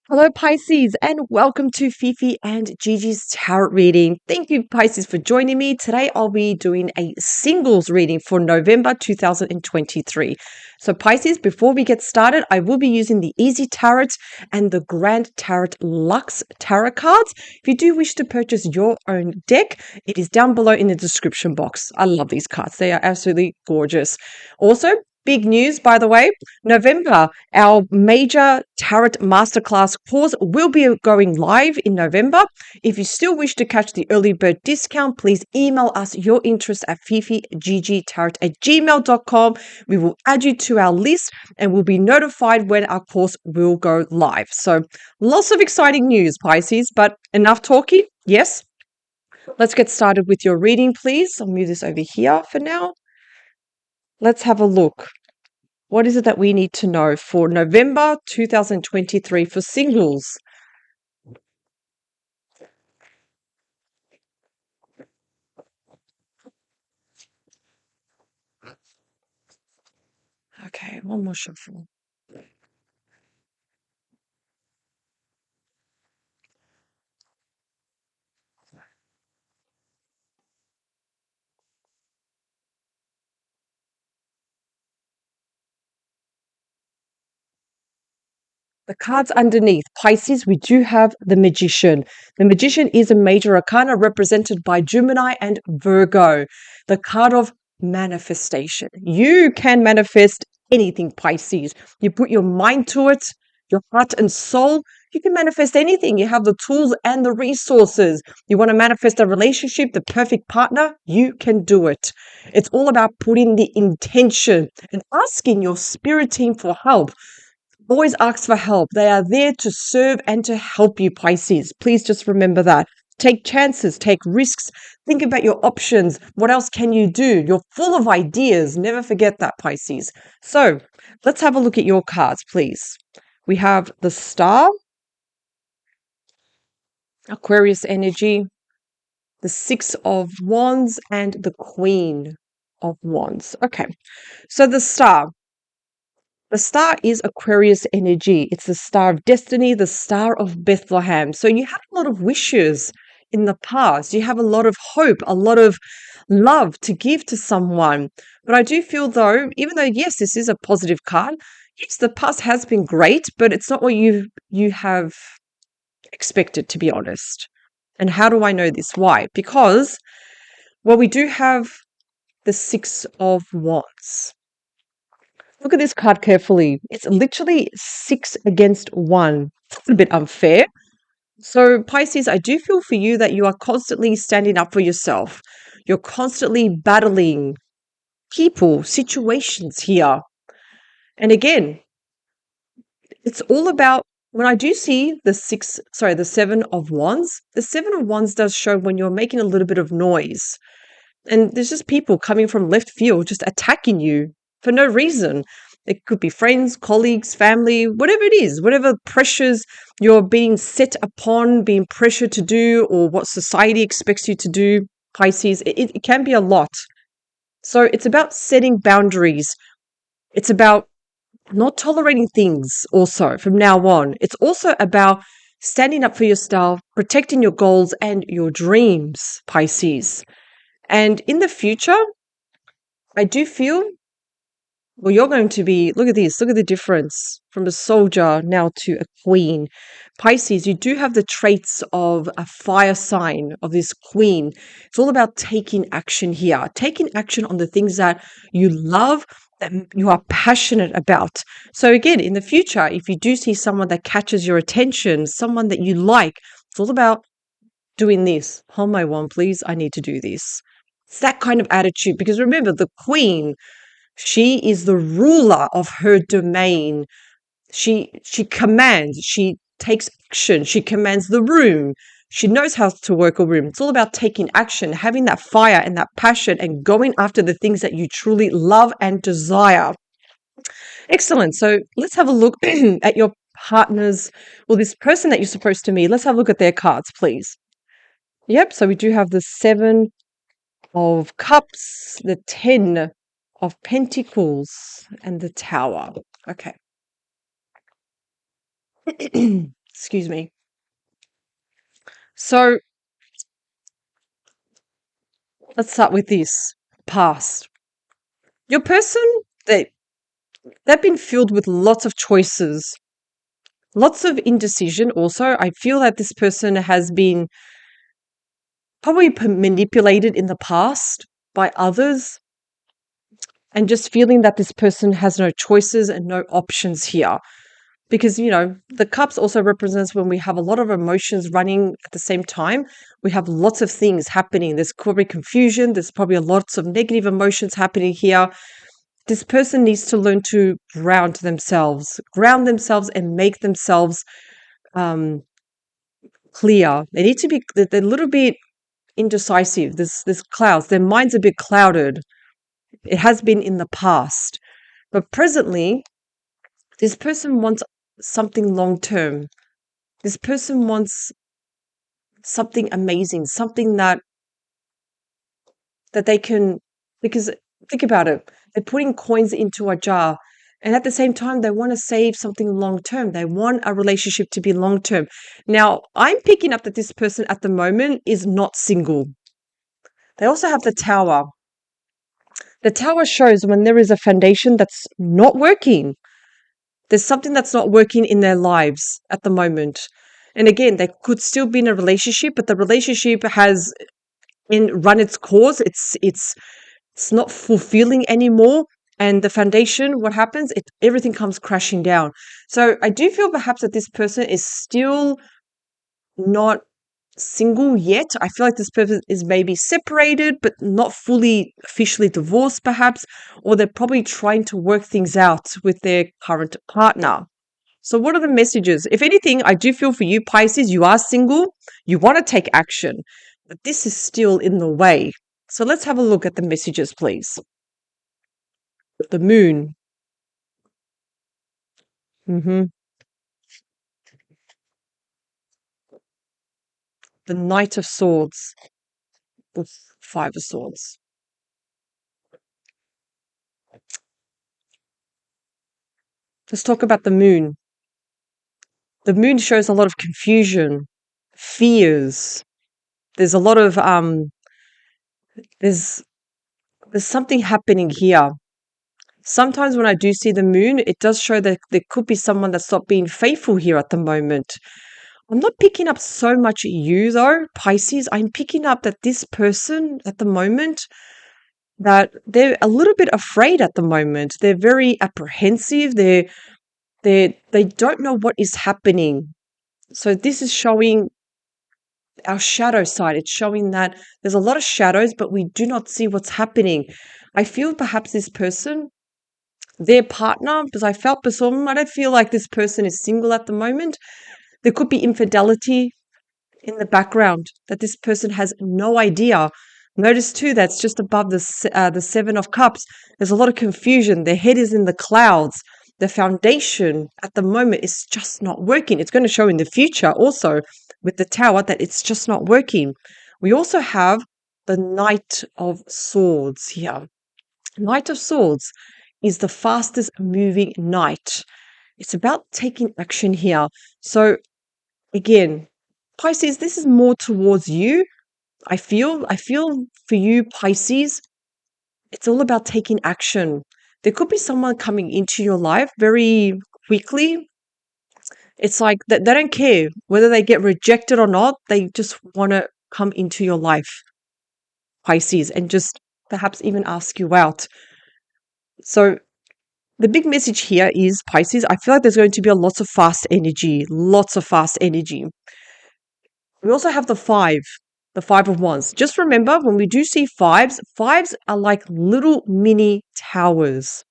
Hello, Pisces, and welcome to Fifi and Gigi's tarot reading. Thank you, Pisces, for joining me. Today, I'll be doing a singles reading for November 2023. So, Pisces, before we get started, I will be using the Easy Tarot and the Grand Tarot Luxe Tarot cards. If you do wish to purchase your own deck, it is down below in the description box. I love these cards, they are absolutely gorgeous. Also, big news, by the way, November, our major tarot masterclass course will be going live in November. If you still wish to catch the early bird discount, please email us your interest at fifigigitarot@gmail.com. We will add you to our list and will be notified when our course will go live. So lots of exciting news, Pisces, but enough talking. Yes, let's get started with your reading, please. I'll move this over here for now. Let's have a look. What is it that we need to know for November 2023 for singles? Okay, one more shuffle. The cards underneath, Pisces, we do have the Magician. The Magician is a major arcana represented by Gemini and Virgo, the card of manifestation. You can manifest anything, Pisces. You put your mind to it, your heart and soul, you can manifest anything. You have the tools and the resources. You want to manifest a relationship, the perfect partner, you can do it. It's all about putting the intention and asking your spirit team for help. Always ask for help. They are there to serve and to help you, Pisces. Please just remember that. Take chances, take risks, think about your options. What else can you do? You're full of ideas. Never forget that, Pisces. So let's have a look at your cards, please. We have the Star, Aquarius energy, the Six of Wands, and the Queen of Wands. Okay, so the Star. The star is Aquarius energy. It's the star of destiny, the star of Bethlehem. So you had a lot of wishes in the past. You have a lot of hope, a lot of love to give to someone. But I do feel though, even though yes, this is a positive card, yes, the past has been great, but it's not what you have expected, to be honest. And how do I know this? Why? Because well, we do have the Six of Wands. Look at this card carefully. It's literally 6 against 1. It's a bit unfair. So, Pisces, I do feel for you that you are constantly standing up for yourself. You're constantly battling people, situations here. And again, it's all about when I do see the 7 of Wands, the 7 of Wands does show when you're making a little bit of noise. And there's just people coming from left field just attacking you for no reason. It could be friends, colleagues, family, whatever it is, whatever pressures you're being set upon, being pressured to do, or what society expects you to do, Pisces, it can be a lot. So it's about setting boundaries. It's about not tolerating things also from now on. It's also about standing up for yourself, protecting your goals and your dreams, Pisces. And in the future, I do feel, well, you're going to be, look at this, look at the difference from a soldier now to a queen. Pisces, you do have the traits of a fire sign of this queen. It's all about taking action here, taking action on the things that you love, that you are passionate about. So, again, in the future, if you do see someone that catches your attention, someone that you like, it's all about doing this. Hold my wand, please. I need to do this. It's that kind of attitude because remember, the queen, she is the ruler of her domain. She commands, she takes action, she commands the room. She knows how to work a room. It's all about taking action, having that fire and that passion and going after the things that you truly love and desire. Excellent. So let's have a look at your partner's, well, this person that you're supposed to meet. Let's have a look at their cards, please. Yep. So we do have the 7 of Cups, the 10 of Pentacles, and the Tower. Okay. Excuse me. So let's start with this. Past. Your person, they've been filled with lots of choices, lots of indecision also. I feel that this person has been probably manipulated in the past by others, and just feeling that this person has no choices and no options here. Because, the cups also represents when we have a lot of emotions running at the same time. We have lots of things happening. There's probably confusion. There's probably lots of negative emotions happening here. This person needs to learn to ground themselves and make themselves um, clear. They need to be, they're a little bit indecisive. There's clouds. Their mind's a bit clouded. It has been in the past. But presently, this person wants something long term. This person wants something amazing, something that they can, because think about it, they're putting coins into a jar, and at the same time they want to save something long term. They want a relationship to be long term. Now, I'm picking up that this person at the moment is not single. They also have the tower. The tower shows when there is a foundation that's not working. There's something that's not working in their lives at the moment. And again, they could still be in a relationship, but the relationship has run its course. It's not fulfilling anymore. And the foundation, what happens? Everything comes crashing down. So I do feel perhaps that this person is still not single yet. I feel like this person is maybe separated, but not fully officially divorced, perhaps, or they're probably trying to work things out with their current partner. So, what are the messages? If anything, I do feel for you, Pisces, you are single, you want to take action, but this is still in the way. So, let's have a look at the messages, please. The moon. hmm The Knight of Swords. The Five of Swords. Let's talk about the moon. The moon shows a lot of confusion, fears. There's a lot of there's there's something happening here. Sometimes when I do see the moon, it does show that there could be someone that's not being faithful here at the moment. I'm not picking up so much you though, Pisces. I'm picking up that this person at the moment, that they're a little bit afraid at the moment. They're very apprehensive. They don't know what is happening. So this is showing our shadow side. It's showing that there's a lot of shadows, but we do not see what's happening. I feel perhaps this person, their partner, because I felt before, I don't feel like this person is single at the moment. There could be infidelity in the background that this person has no idea. Notice too that's just above the Seven of Cups. There's a lot of confusion. Their head is in the clouds. The foundation at the moment is just not working. It's going to show in the future also with the Tower that it's just not working. We also have the Knight of Swords here. Knight of Swords is the fastest moving knight. It's about taking action here. So again, Pisces, this is more towards you. I feel for you, Pisces, it's all about taking action. There could be someone coming into your life very quickly. It's like that they don't care whether they get rejected or not. They just want to come into your life, Pisces, and just perhaps even ask you out. So the big message here is, Pisces, I feel like there's going to be a lots of fast energy, lots of fast energy. We also have the Five of Wands. Just remember, when we do see fives are like little mini towers.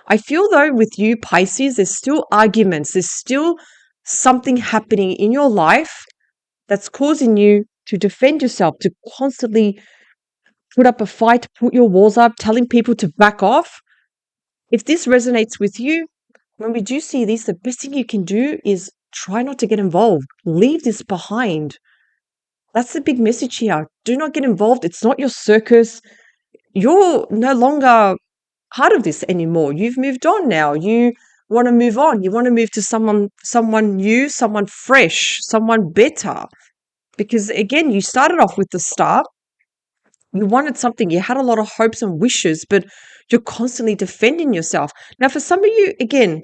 I feel though with you, Pisces, there's still arguments. There's still something happening in your life that's causing you to defend yourself, to constantly put up a fight, put your walls up, telling people to back off. If this resonates with you, when we do see this, the best thing you can do is try not to get involved. Leave this behind. That's the big message here. Do not get involved. It's not your circus. You're no longer part of this anymore. You've moved on now. want to move on. You want to move to someone new, someone fresh, someone better. Because again, you started off with the star. You wanted something, you had a lot of hopes and wishes, but you're constantly defending yourself. Now, for some of you, again,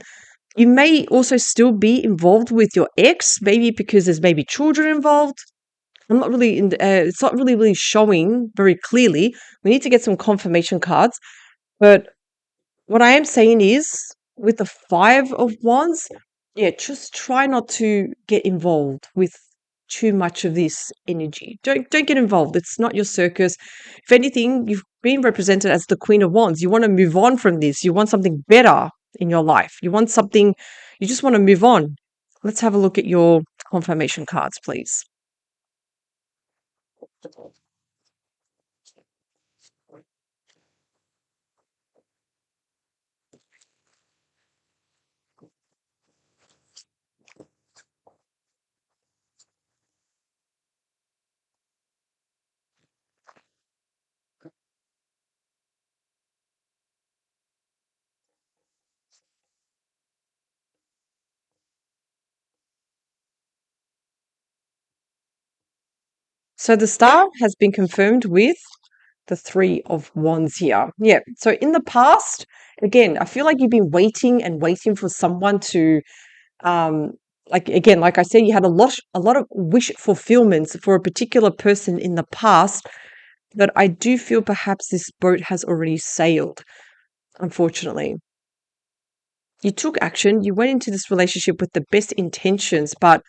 you may also still be involved with your ex, maybe because there's maybe children involved. I'm not really it's not really showing very clearly. We need to get some confirmation cards. But what I am saying is, with the Five of Wands, yeah, just try not to get involved with too much of this energy. Don't get involved. It's not your circus. If anything, you've been represented as the Queen of Wands. You want to move on from this. You want something better in your life. You want something. You just want to move on. Let's have a look at your confirmation cards, please. So the star has been confirmed with the Three of Wands here. Yeah. So in the past, again, I feel like you've been waiting and waiting for someone to, um, like again, like I said, you had a lot of wish fulfillments for a particular person in the past. But I do feel perhaps this boat has already sailed, unfortunately. You took action, you went into this relationship with the best intentions, but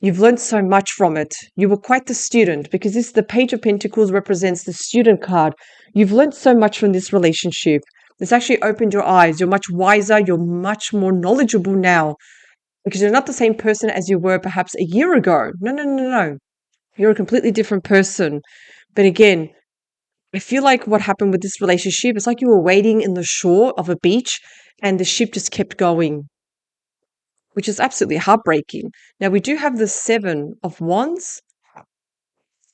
you've learned so much from it. You were quite the student because the Page of Pentacles represents the student card. You've learned so much from this relationship. It's actually opened your eyes. You're much wiser. You're much more knowledgeable now because you're not the same person as you were perhaps a year ago. No, no, no, no. You're a completely different person. But again, I feel like what happened with this relationship, it's like you were waiting in the shore of a beach and the ship just kept going, which is absolutely heartbreaking. Now, we do have the Seven of Wands,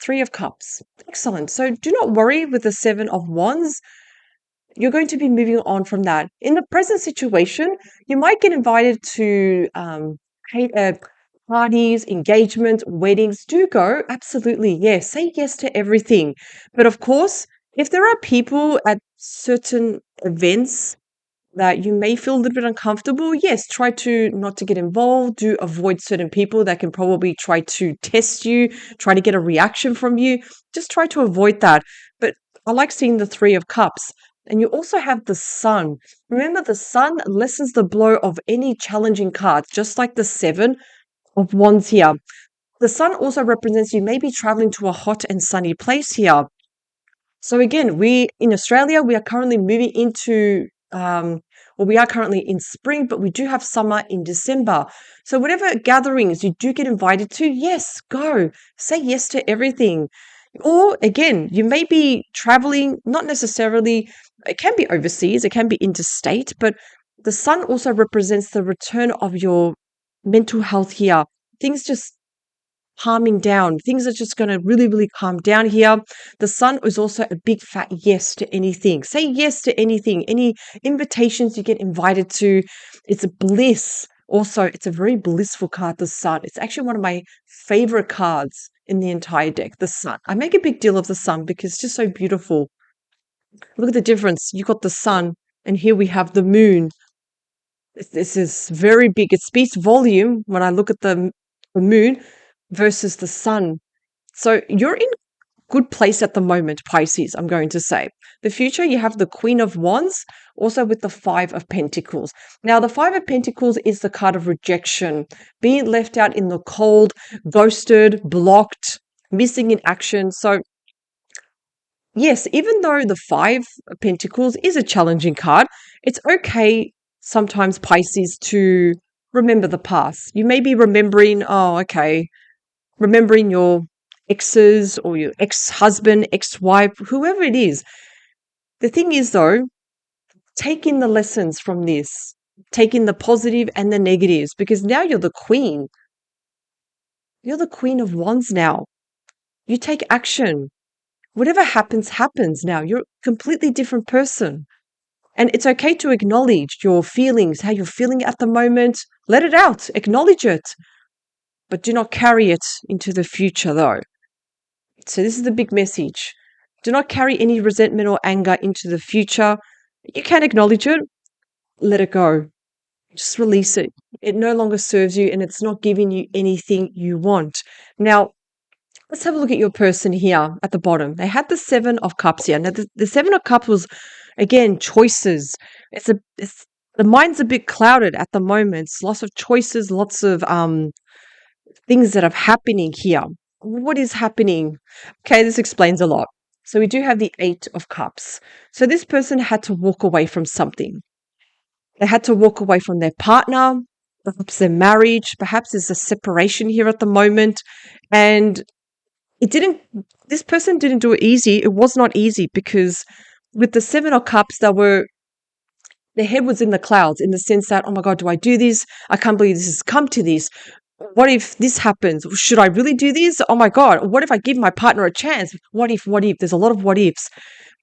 Three of Cups. Excellent. So do not worry with the Seven of Wands. You're going to be moving on from that. In the present situation, you might get invited to parties, engagements, weddings. Do go. Absolutely. Yes. Say yes to everything. But of course, if there are people at certain events that you may feel a little bit uncomfortable, yes, try to not to get involved. Do avoid certain people that can probably try to test you, try to get a reaction from you. Just try to avoid that. But I like seeing the Three of Cups. And you also have the Sun. Remember, the Sun lessens the blow of any challenging cards, just like the Seven of Wands here. The Sun also represents you may be traveling to a hot and sunny place here. So again, we in Australia, we are currently moving into we are currently in spring, but we do have summer in December. So whatever gatherings you do get invited to, yes, go. Say yes to everything. Or again, you may be traveling, not necessarily, it can be overseas, it can be interstate, but the sun also represents the return of your mental health here. Things just calming down. Things are just going to really, really calm down here. The sun is also a big fat yes to anything. Say yes to anything. Any invitations you get invited to. It's a bliss. Also, it's a very blissful card, the sun. It's actually one of my favorite cards in the entire deck, the sun. I make a big deal of the sun because it's just so beautiful. Look at the difference. You got the sun, and here we have the moon. This is very big. It speaks volume when I look at the moon versus the sun. So you're in good place at the moment, Pisces, I'm going to say. The future, you have the Queen of Wands, also with the Five of Pentacles. Now, the Five of Pentacles is the card of rejection, being left out in the cold, ghosted, blocked, missing in action. So yes, even though the Five of Pentacles is a challenging card, it's okay sometimes, Pisces, to remember the past. You may be remembering, oh, okay, remembering your exes or your ex-husband, ex-wife, whoever it is. The thing is, though, take in the lessons from this, take in the positive and the negatives, because now you're the queen. You're the Queen of Wands now. You take action. Whatever happens, happens now. You're a completely different person. And it's okay to acknowledge your feelings, how you're feeling at the moment. Let it out, acknowledge it, but do not carry it into the future, though. So, this is the big message. Do not carry any resentment or anger into the future. You can acknowledge it, let it go. Just release it. It no longer serves you and it's not giving you anything you want. Now, let's have a look at your person here at the bottom. They had the Seven of Cups here. Now, the Seven of Cups was, again, choices. The mind's a bit clouded at the moment. It's lots of choices, lots of things that are happening here. What is happening? Okay, this explains a lot. So we do have the Eight of Cups. So this person had to walk away from something. They had to walk away from their partner, perhaps their marriage, perhaps there's a separation here at the moment. And it didn't, this person didn't do it easy. It was not easy because with the Seven of Cups, their head was in the clouds in the sense that, oh my God, do I do this? I can't believe this has come to this. What if this happens? Should I really do this? Oh my God, what if I give my partner a chance? What if? There's a lot of what ifs.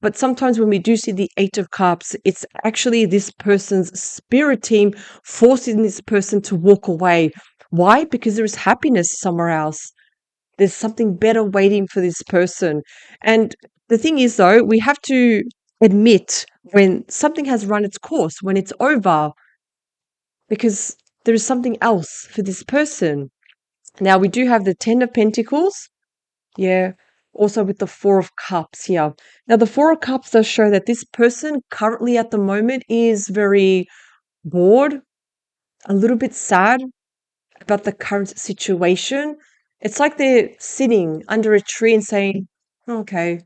But sometimes when we do see the Eight of Cups, it's actually this person's spirit team forcing this person to walk away. Why? Because there is happiness somewhere else. There's something better waiting for this person. And the thing is, though, we have to admit when something has run its course, when it's over, because there is something else for this person. Now, we do have the Ten of Pentacles. Yeah. Also with the Four of Cups here. Now, the Four of Cups does show that this person currently at the moment is very bored, a little bit sad about the current situation. It's like they're sitting under a tree and saying, okay,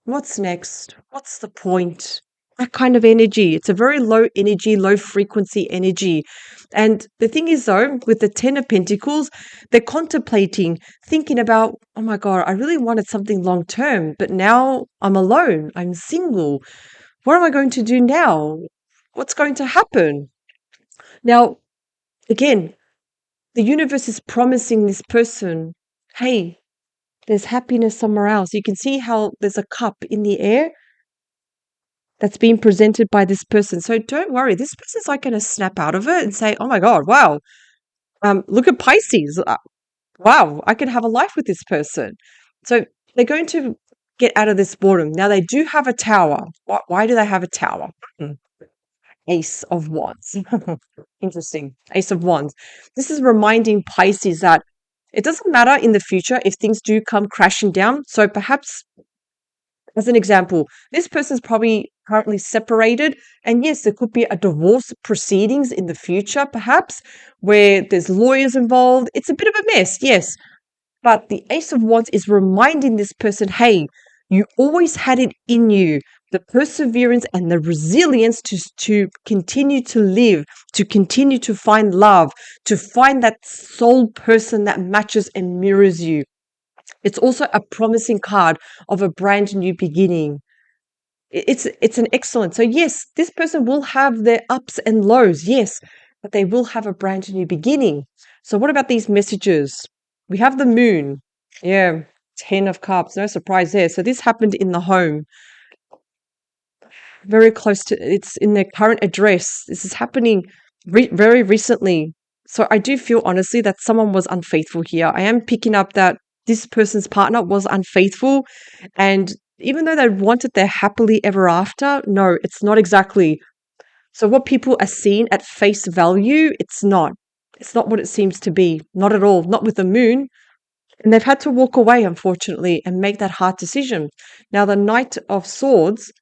what's next? What's the point? That kind of energy. It's a very low energy, low frequency energy. And the thing is, though, with the Ten of Pentacles, they're contemplating, thinking about, oh my God, I really wanted something long term, but now I'm alone. I'm single. What am I going to do now? What's going to happen? Now, again, the universe is promising this person, hey, there's happiness somewhere else. You can see how there's a cup in the air that's being presented by this person. So don't worry, this person's like going to snap out of it and say, oh my God, wow, look at Pisces. Wow, I could have a life with this person. So they're going to get out of this boredom. Now, they do have a tower. Why do they have a tower? Ace of Wands. Interesting. Ace of Wands. This is reminding Pisces that it doesn't matter in the future if things do come crashing down. So perhaps, as an example, this person's probably currently separated. And yes, there could be a divorce proceedings in the future, perhaps, where there's lawyers involved. It's a bit of a mess, yes. But the Ace of Wands is reminding this person, hey, you always had it in you, the perseverance and the resilience to continue to live, to continue to find love, to find that soul person that matches and mirrors you. It's also a promising card of a brand new beginning. It's an excellent. So yes, this person will have their ups and lows, yes, but they will have a brand new beginning. So what about these messages? We have the moon. Yeah, 10 of cups. No surprise there. So this happened in the home. Very close to it's in their current address. This is happening very recently. So I do feel honestly that someone was unfaithful here. I am picking up that this person's partner was unfaithful, and even though they wanted their happily ever after, no, it's not exactly. So what people are seeing at face value, it's not. It's not what it seems to be. Not at all. Not with the moon. And they've had to walk away, unfortunately, and make that hard decision. Now, the Knight of Swords,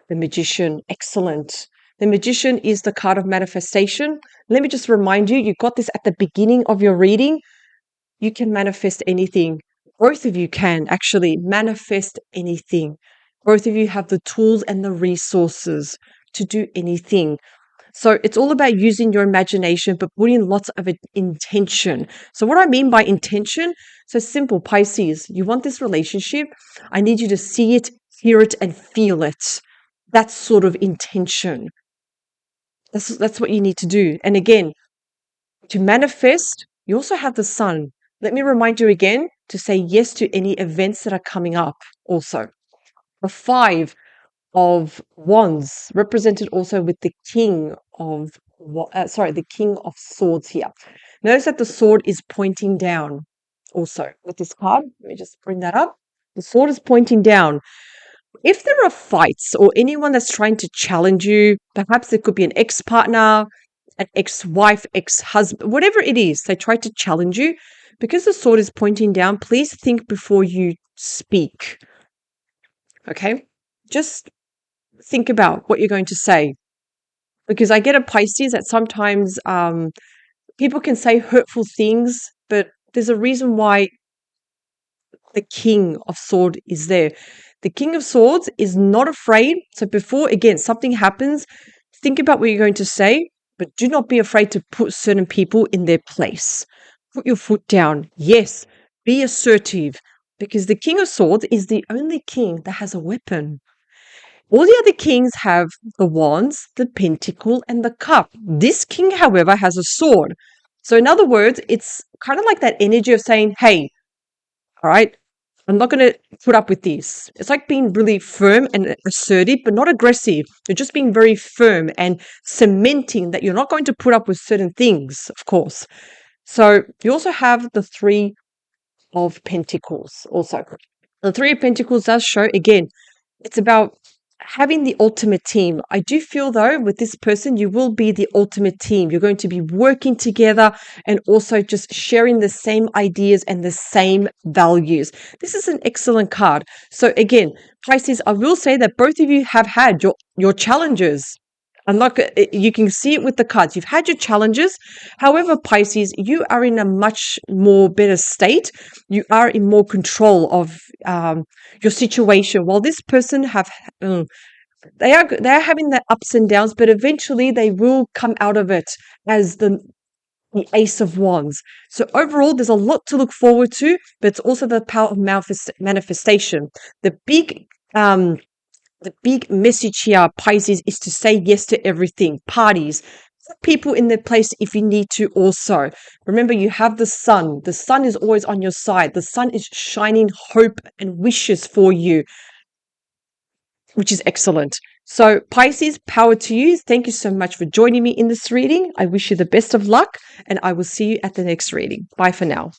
the Magician, excellent. The Magician is the card of manifestation. Let me just remind you, you got this at the beginning of your reading. You can manifest anything. Both of you can actually manifest anything. Both of you have the tools and the resources to do anything. So it's all about using your imagination, but putting lots of intention. So what I mean by intention, so simple, Pisces, you want this relationship. I need you to see it, hear it, and feel it. That sort of intention. That's what you need to do. And again, to manifest, you also have the sun. Let me remind you again to say yes to any events that are coming up also. The 5 of Wands, represented also with the King of the King of Swords here. Notice that the sword is pointing down also with this card. Let me just bring that up. The sword is pointing down. If there are fights or anyone that's trying to challenge you, perhaps it could be an ex-partner, an ex-wife, ex-husband, whatever it is, they try to challenge you. Because the sword is pointing down, please think before you speak. Okay? Just think about what you're going to say. Because I get a Pisces that sometimes people can say hurtful things, but there's a reason why the King of Swords is there. The King of Swords is not afraid. So before, again, something happens, think about what you're going to say, but do not be afraid to put certain people in their place. Put your foot down. Yes, be assertive, because the King of Swords is the only king that has a weapon. All the other kings have the wands, the pentacle, and the cup. This king, however, has a sword. So, in other words, it's kind of like that energy of saying, hey, all right, I'm not going to put up with this. It's like being really firm and assertive, but not aggressive. You're just being very firm and cementing that you're not going to put up with certain things, of course. So, you also have the Three of Pentacles also. The Three of Pentacles does show, again, it's about having the ultimate team. I do feel, though, with this person, you will be the ultimate team. You're going to be working together and also just sharing the same ideas and the same values. This is an excellent card. So again, Pisces, I will say that both of you have had your challenges. I'm not. You can see it with the cards. You've had your challenges. However, Pisces, you are in a much more better state. You are in more control of your situation. While this person they are having their ups and downs, but eventually they will come out of it as the Ace of Wands. So overall, there's a lot to look forward to, but it's also the power of manifestation. The big message here, Pisces, is to say yes to everything. Parties, put people in their place if you need to also. Remember, you have the sun. The sun is always on your side. The sun is shining hope and wishes for you, which is excellent. So, Pisces, power to you. Thank you so much for joining me in this reading. I wish you the best of luck, and I will see you at the next reading. Bye for now.